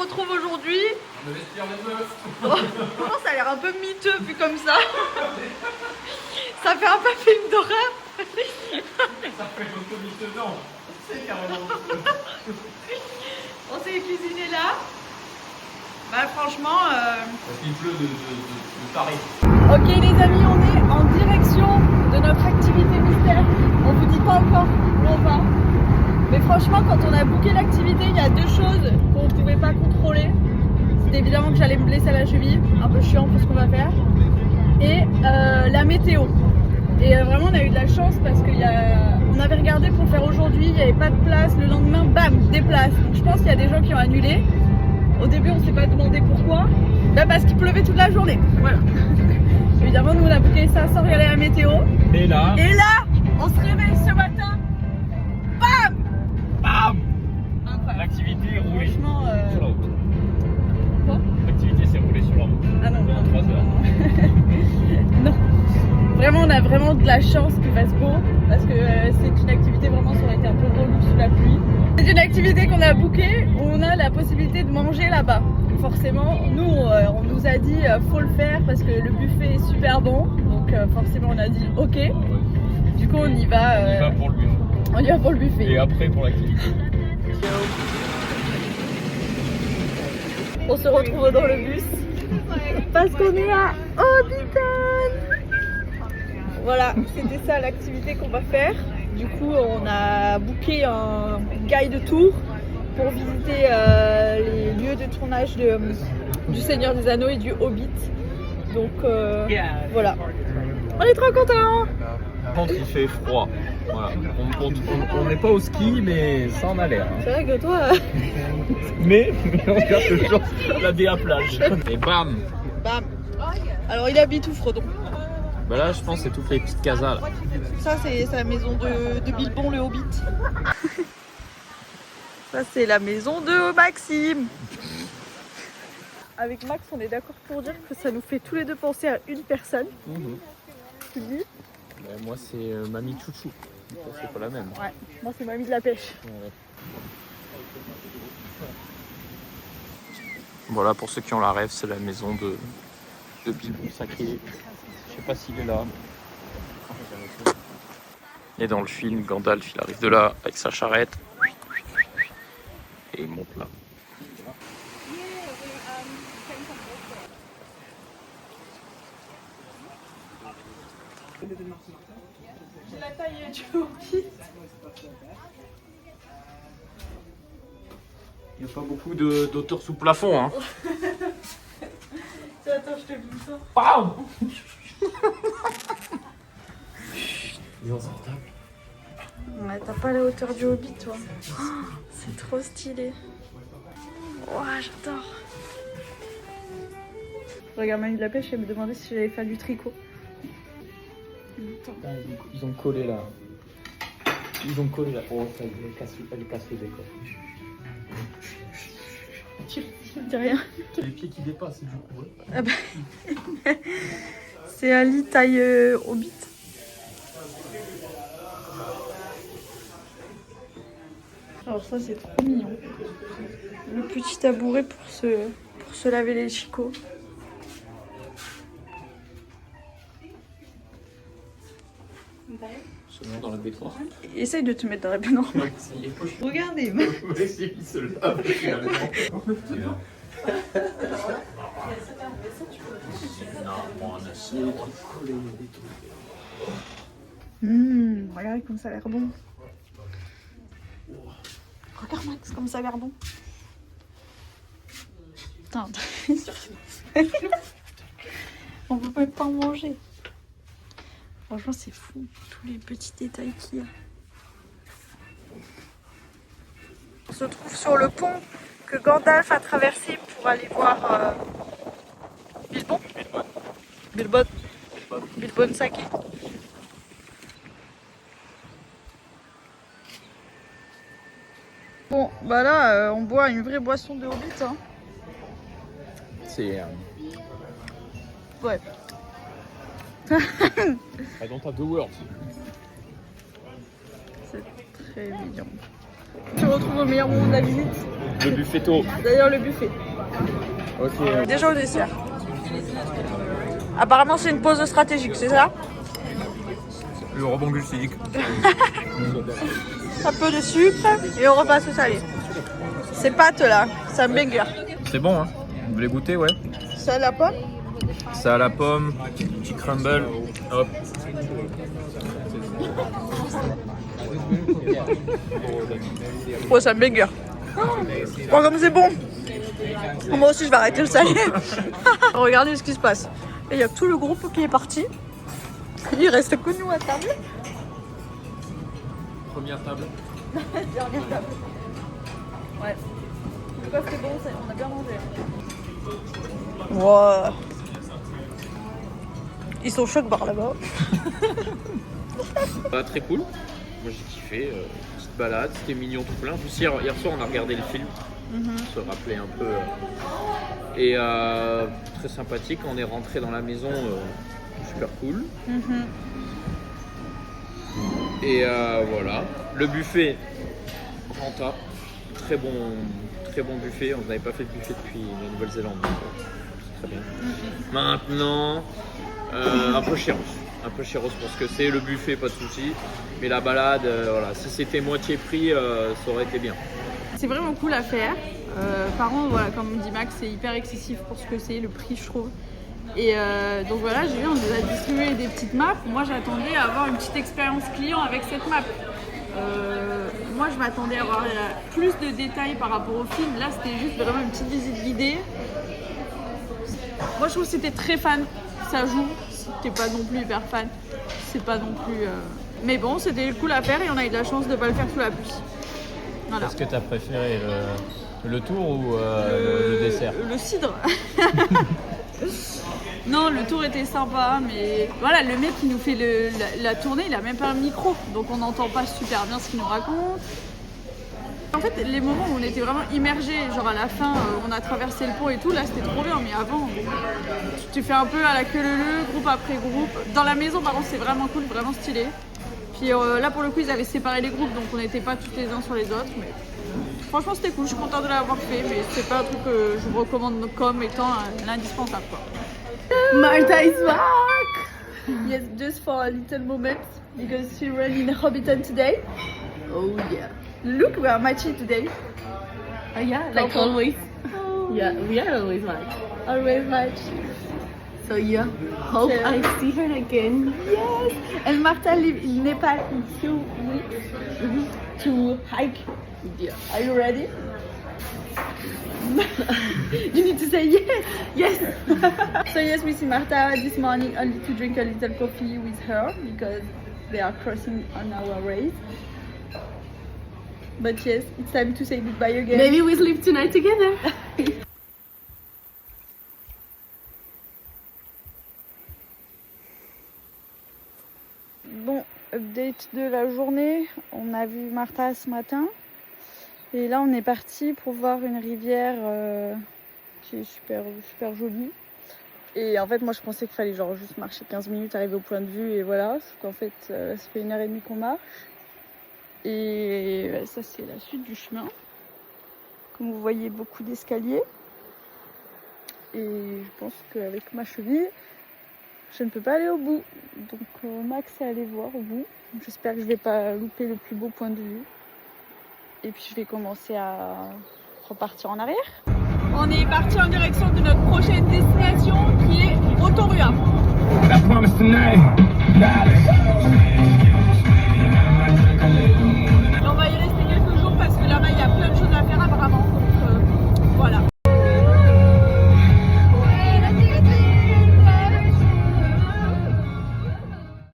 retrouve aujourd'hui. Le vestiaire des meufs. Franchement, ça a l'air un peu miteux vu comme ça. Ça fait un peu film d'horreur. Ça fait l'automite dedans. C'est carrément. On s'est cuisiné là. Bah franchement... Parce qu'il pleut de Paris. Ok les amis, on est en direction de notre activité mystère. On vous dit pas encore où on va. Mais franchement, quand on a booké l'activité, il y a deux choses qu'on ne pouvait pas contrôler. C'était évidemment que j'allais me blesser à la cheville, un peu chiant pour ce qu'on va faire. Et la météo. Et vraiment, on a eu de la chance parce qu'on avait regardé pour faire aujourd'hui, il n'y avait pas de place. Le lendemain, bam, des places. Donc je pense qu'il y a des gens qui ont annulé. Au début, on ne s'est pas demandé pourquoi. Bah parce qu'il pleuvait toute la journée. Voilà. Évidemment, nous on a booké ça sans regarder la météo. Et là, on se réveille ce matin. Bam, bam, incroyable. l'activité est roulée Franchement, sur la route. Quoi? L'activité s'est roulée sur la route. Ah non, Pendant 3 heures. non. Vraiment, on a vraiment de la chance qu'il fasse beau. Parce que c'est une activité vraiment, ça aurait été un peu relou sous la pluie. C'est une activité qu'on a bookée où on a la possibilité de manger là-bas. Forcément, nous, on nous a dit faut le faire parce que le buffet est super bon. Donc forcément, on a dit ok. Du coup, on y va. On y va pour le buffet. On y va pour le buffet. Et après pour l'activité. On se retrouve dans le bus parce qu'on est à Hobbiton. Voilà, c'était ça l'activité qu'on va faire. Du coup, on a booké un guide tour pour visiter les lieux de tournage du Seigneur des Anneaux et du Hobbit. Donc voilà, on est trop contents. Par contre, il fait froid. Voilà. On n'est pas au ski, mais ça en a l'air. Hein. C'est vrai que toi... Mais on garde toujours la DA plage. Et bam. Bam. Alors il habite où, Frodon? Bah là, je pense que c'est toutes les petites casas là. Ça, c'est la maison de Bilbon le Hobbit. Ça, c'est la maison de Maxime. Avec Max, on est d'accord pour dire que ça nous fait tous les deux penser à une personne. Tu le dis? Moi, c'est Mamie Chouchou. C'est pas la même. Ouais, moi, c'est Mamie de la pêche. Ouais. Voilà, pour ceux qui ont la rêve, c'est la maison de Bilbon Sacré. Je sais pas s'il est là. Et dans le film, Gandalf, il arrive de là avec sa charrette. Et il monte là. J'ai la taille du Hobbit. Il n'y a pas beaucoup d'auteurs sous plafond, hein. Attends, je te dis ça. Waouh. Ils ont sortable. Ouais, t'as pas la hauteur du Hobbit, toi. Oh, c'est trop stylé. Ouah, j'adore. Regarde, Mamie de la pêche, elle me demandait si j'allais faire du tricot. Ah, ils ont collé là. Ils ont collé là. Oh, ça, elle casse le décor. Je dis rien. Les pieds qui dépassent, du coup. Ouais. Ah bah. C'est un lit taille Hobbit. Alors ça, c'est trop mignon. Le petit tabouret pour se laver les chicots. Seulement dans la baignoire. Essaye de te mettre dans la baignoire. Regardez. Il se lave. Regarde comme ça a l'air bon. Regarde Max comme ça a l'air bon. Putain, on peut même pas en manger. Franchement, c'est fou, tous les petits détails qu'il y a. On se trouve sur le pont que Gandalf a traversé pour aller voir Bilbon. Bilbon Sacré. Bon, bah là, on boit une vraie boisson de Hobbit. Hein. C'est. Ouais. I don't have the words. C'est très mignon. Tu retrouves au meilleur moment de la visite. Le buffetto. D'ailleurs, le buffet. Ok. Déjà au dessert. Apparemment, c'est une pause stratégique, c'est ça? Le rebond glucidique. Un peu de sucre et on repasse au salé. Ces pâtes là, ça me banger. C'est bon, hein? Vous voulez goûter, ouais? Ça à la pomme? Ça à la pomme, petit crumble. Hop. Ouais, ça me banger. Oh, comme c'est bon. Moi aussi, je vais arrêter le salé. Regardez ce qui se passe. Et il y a tout le groupe qui est parti. Il reste que nous à table. Première table. Dernière table. Ouais. En tout cas, c'était bon, on a bien mangé. Wow. Ils sont chocs par là-bas. Très cool. Moi j'ai kiffé. Petite balade, c'était mignon tout plein. En plus, hier soir, on a regardé le film. Se rappeler un peu. Et très sympathique. On est rentré dans la maison. Super cool. Et voilà. Le buffet, renta. Très bon buffet. On n'avait pas fait de buffet depuis la Nouvelle-Zélande. C'est très bien. Maintenant, un peu chéros pour ce que c'est. Le buffet, pas de souci. Mais la balade, voilà. Si c'était moitié prix, ça aurait été bien. C'est vraiment cool à faire. Par contre, voilà, comme dit Max, c'est hyper excessif pour ce que c'est, le prix, je trouve. Et donc voilà, j'ai vu, on nous a distribué des petites maps. Moi, j'attendais à avoir une petite expérience client avec cette map. Moi, je m'attendais à avoir plus de détails par rapport au film. Là, c'était juste vraiment une petite visite guidée. Moi, je trouve que c'était très fan. Ça joue. Si t'es pas non plus hyper fan, c'est pas non plus. Mais bon, c'était cool à faire et on a eu de la chance de pas le faire sous la pluie. Voilà. Est-ce que tu as préféré le tour ou le dessert? Le cidre. Non, le tour était sympa, mais voilà, le mec qui nous fait la tournée, il a même pas un micro, donc on n'entend pas super bien ce qu'il nous raconte. En fait, les moments où on était vraiment immergés, genre à la fin, on a traversé le pont et tout, là c'était trop bien, mais avant, tu fais un peu à la queue leu-leu, groupe après groupe. Dans la maison, par contre, c'est vraiment cool, vraiment stylé. Puis là, pour le coup, ils avaient séparé les groupes, donc on n'était pas tous les uns sur les autres, mais franchement, c'était cool, je suis contente de l'avoir fait, mais c'est pas un truc que je vous recommande comme étant l'indispensable, quoi. Martha is back! Yes, just for a little moment, because she ran in Hobbiton today. Oh yeah. Look, we are matching today. Oh yeah, like always. Oh. Yeah, we are always match. Always match. So yeah, hope Yeah. I see her again. Yes! And Martha lives in Nepal in 2 weeks to hike. Yeah. Are you ready? You need to say yes! Yes! So yes, we see Martha this morning only to drink a little coffee with her because they are crossing on our race. But yes, it's time to say goodbye again. Maybe we sleep tonight together. Bon, update de la journée. On a vu Martha ce matin. Et là, on est parti pour voir une rivière qui est super, super jolie. Et en fait, moi, je pensais qu'il fallait genre juste marcher 15 minutes, arriver au point de vue et voilà. Sauf qu'en fait, ça fait 1h30 qu'on marche. Et ça, c'est la suite du chemin. Comme vous voyez, beaucoup d'escaliers. Et je pense qu'avec ma cheville, je ne peux pas aller au bout. Donc Max est allé voir au bout. J'espère que je ne vais pas louper le plus beau point de vue. Et puis je vais commencer à repartir en arrière. On est parti en direction de notre prochaine destination qui est Rotorua.